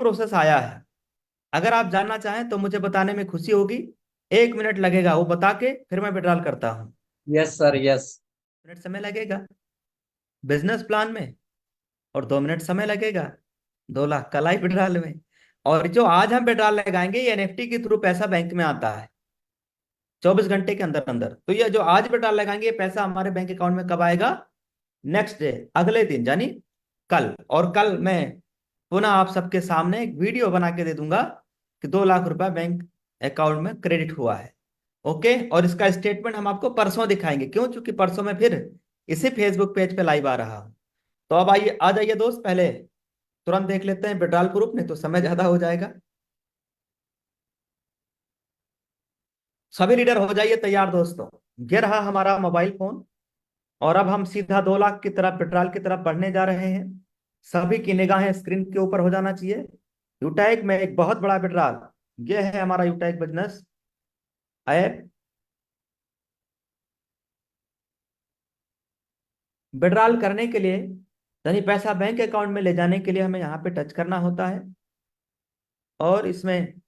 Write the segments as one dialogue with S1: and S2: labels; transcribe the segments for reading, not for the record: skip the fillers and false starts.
S1: Process आया है। अगर आप जानना चाहें तो मुझे बताने में खुशी होगी। 1 मिनट लगेगा वो बता के फिर मैं विड्रॉल करता हूँ।
S2: Yes sir, yes.
S1: मिनट समय लगेगा बिजनेस प्लान में, और 2 मिनट समय लगेगा 2 लाख का लाइव विड्रॉल में। और जो आज हम विड्रॉल लगाएंगे ये एनएफटी के थ्रू पैसा बैंक में आता है 24 घंटे के अंदर अंदर। तो ये जो आज विड्रॉल लगाएंगे ये पैसा हमारे बैंक अकाउंट में कब आएगा? नेक्स्ट डे, अगले दिन, यानी कल। और कल मैं पुनः आप सबके सामने एक वीडियो बना के दे दूंगा कि 2 लाख रुपए बैंक अकाउंट में क्रेडिट हुआ है। ओके, और इसका स्टेटमेंट हम आपको परसों दिखाएंगे। क्यों? क्योंकि परसों मैं फिर इसी फेसबुक पेज पे लाइव आ रहा हूं। तो अब आइए, आ जाइए दोस्त, पहले तुरंत देख लेते हैं विड्रॉल प्रूफ, नहीं तो समय ज्यादा हो जाएगा। सभी लीडर हो जाइए तैयार दोस्तों। ये रहा हमारा मोबाइल फोन, और अब हम सीधा 2 लाख की तरफ, विड्रॉल की तरफ बढ़ने जा रहे हैं। सभी की निगाहें स्क्रीन के ऊपर हो जाना चाहिए। यूटैग में एक बहुत बड़ा विड्रॉल, ये है हमारा यूटैग बिजनेस ऐप। विड्रॉल करने के लिए, यानी पैसा बैंक अकाउंट में ले जाने के लिए, हमें यहाँ पे टच करना होता है। और इसमें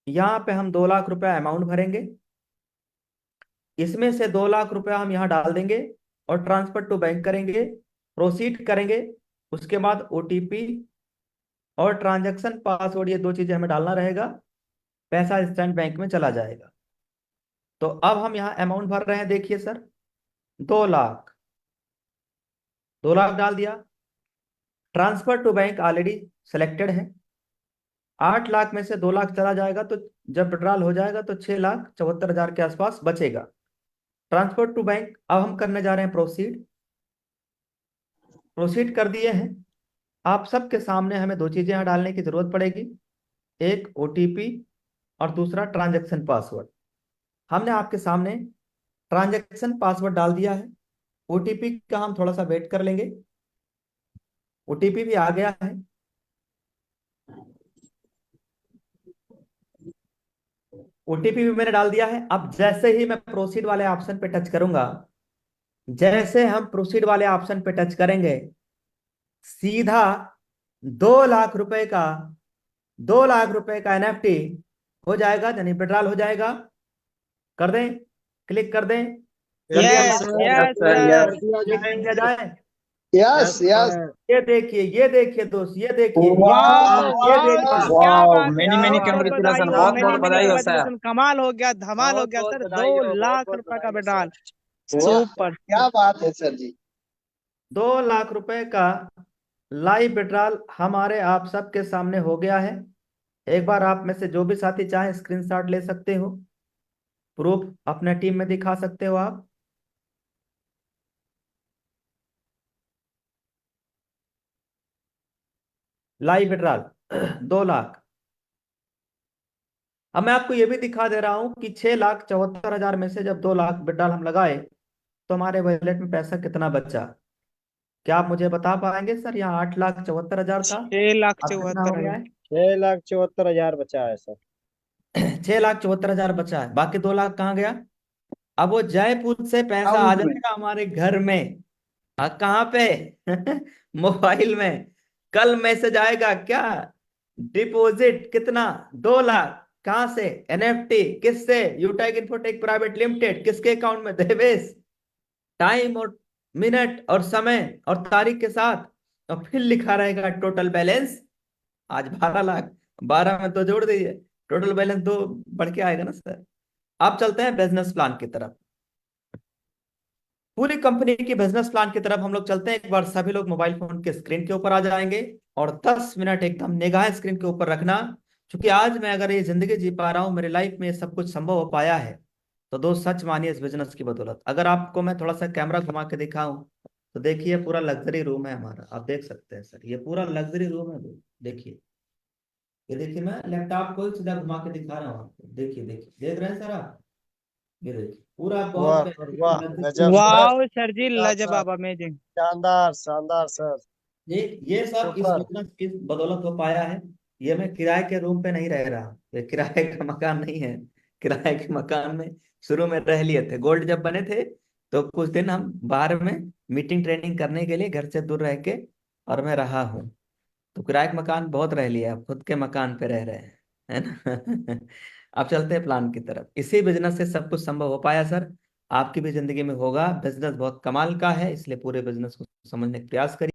S1: यहाँ पे हम 2 लाख रुपया अमाउंट भरेंगे। इसमें से 2 लाख रुपया हम यहाँ डाल देंगे और ट्रांसफर टू बैंक करेंगे, प्रोसीड करेंगे। उसके बाद ओटीपी और ट्रांजैक्शन पासवर्ड, ये 2 चीजें हमें डालना रहेगा। पैसा इंस्टेंट बैंक में चला जाएगा। तो अब हम यहाँ अमाउंट भर रहे हैं, देखिए सर, 2 लाख। 2 लाख डाल दिया। Transfer to bank already selected है। 8 लाख में से 2 लाख चला जाएगा, तो जब विड्रॉल हो जाएगा तो 6,74,000 के आसपास बचेगा। ट्रांसफर टू बैंक अब हम करने जा रहे हैं प्रोसीड। प्रोसीड कर दिए हैं। आप सबके सामने हमें 2 चीजें यहाँ डालने की जरूरत पड़ेगी, एक ओटीपी और दूसरा ट्रांजैक्शन पासवर्ड। हमने आपके सामने ट्रांजैक्शन पासवर्ड डाल दिया है। ओटीपी का हम थोड़ा सा वेट कर लेंगे। ओटीपी भी आ गया है। ओटीपी भी मैंने डाल दिया है। अब जैसे ही मैं प्रोसीड वाले ऑप्शन पे टच करूंगा, जैसे हम प्रोसीड वाले ऑप्शन पे टच करेंगे, सीधा 2 लाख रुपए का 2 लाख रुपए का एनएफटी हो जाएगा, यानी विड्रॉल हो जाएगा। कर दें, क्लिक कर दें। जल्दी अब
S3: yes
S2: yes
S3: yes
S2: sir,
S3: sir.
S2: Yes.
S1: देख दिया जाए।
S3: Yes
S4: yes yes.
S3: सर।
S1: ये देखिए दोस्त, ये देखिए,
S3: वाह
S4: वाह
S1: ये
S3: वाह
S1: देखिए।
S3: सर,
S4: वाह।
S3: क्या
S2: वाओ,
S3: बात है,
S2: मेनी मेनी
S3: बहुत बहुत
S2: कंग्रेचुलेशन,
S3: बधाई हो,
S2: बहुत
S3: मेनी
S2: बहुत
S3: मेनी
S2: बधाई हो सर।
S3: कंग्रेचुलेशन। कमाल हो गया, धमाल हो
S4: बहुत
S3: गया
S4: बहुत
S3: सर। दो
S4: बधाई हो, बहुत
S3: लाख
S4: बहुत
S3: रुपए का
S4: बधाई हो
S3: विड्रॉल।
S4: सर। वाह,
S3: सुपर।
S4: क्या बात है सर जी।
S1: 2 लाख रुपए का लाइव विड्रॉल हमारे आप सबके सामने हो गया है। एक बार आप में से जो भी साथी चाहे स्क्रीनशॉट ले सकते हो, प्रूफ अपने टीम में दिखा सकते हो आप। Live withdrawal 2 lakh. अब मैं आपको ये भी दिखा दे रहा हूं कि 6,74,000 में से जब 2 लाख विड्रॉल हम लगाए तो हमारे वॉलेट में पैसा कितना बचा? क्या आप मुझे बता पाएंगे सर? यहाँ 8,74,000 था,
S3: 6,74,000।
S1: अब कितना हो गया है?
S4: 6,74,000 बचा है सर।
S1: 6,74,000 बचा है, बाकी 2 लाख कहाँ गया? अब वो जयपुर से पैसा आ
S4: अकाउंट में।
S1: जाएगा हमारे घर में। कहाँ पे? मोबाइल में। कल मैसेज आएगा क्या? डिपॉजिट कितना? 2 लाख। कहाँ से? एनएफटी। किससे? यूटेक इन्फोटेक प्राइवेट लिमिटेड। किसके अकाउंट में? देवेश। टाइम और मिनट और समय और तारीख के साथ। और फिर लिखा रहेगा टोटल बैलेंस आज 12 लाख। 12 में तो जोड़ दीजिए, टोटल बैलेंस 2 बढ़ के आएगा ना सर। अब चलते हैं बिजनेस प्लान की तरफ। पूरी कंपनी की बिजनेस प्लान की तरफ हम लोग चलते हैं। एक बार सभी लोग मोबाइल फोन के स्क्रीन के ऊपर आ जाएंगे और 10 मिनट एकदम निगाह स्क्रीन के ऊपर रखना। क्योंकि आज मैं अगर ये जिंदगी जी पा रहा हूँ, मेरी लाइफ में ये सब कुछ संभव हो पाया है, तो दोस्त सच मानिए इस बिजनेस की बदौलत। अगर आपको मैं थोड़ा सा कैमरा घुमा के दिखाऊं तो देखिए, पूरा लग्जरी रूम है हमारा। आप देख सकते हैं सर, ये पूरा लग्जरी रूम है दोस्त। देखिए, ये देखिए, मैं लैपटॉप को ही सीधा घुमा के दिखा रहा हूँ आपको। देखिए देखिए, देख रहे हैं सर आप? ये देखिए, पूरा बहुत
S4: वाह सर वाह,
S1: बेहतरीन
S4: गजब सर।
S3: वाह सर जी,
S4: शानदार सर,
S3: लाजवाब, अमेजिंग।
S4: शानदार शानदार सर।
S1: ये सब इस
S4: सुपर।
S1: बिजनेस की बदौलत हो पाया है। ये मैं किराए के रूम पे नहीं रह रहा, ये किराए का मकान नहीं है। किराए के मकान में शुरू में रह लिए थे, गोल्ड जब बने थे तो कुछ दिन हम बाहर में मीटिंग ट्रेनिंग करने के लिए घर से दूर रह के और मैं रहा हूँ। तो किराए का मकान बहुत रह लिया, अब खुद के मकान पे रह रहे हैं, है ना। अब चलते हैं प्लान की तरफ। इसी बिजनेस से सब कुछ संभव हो पाया सर। आपकी भी जिंदगी में होगा। बिजनेस बहुत कमाल का है, इसलिए पूरे बिजनेस को समझने का प्रयास करिए।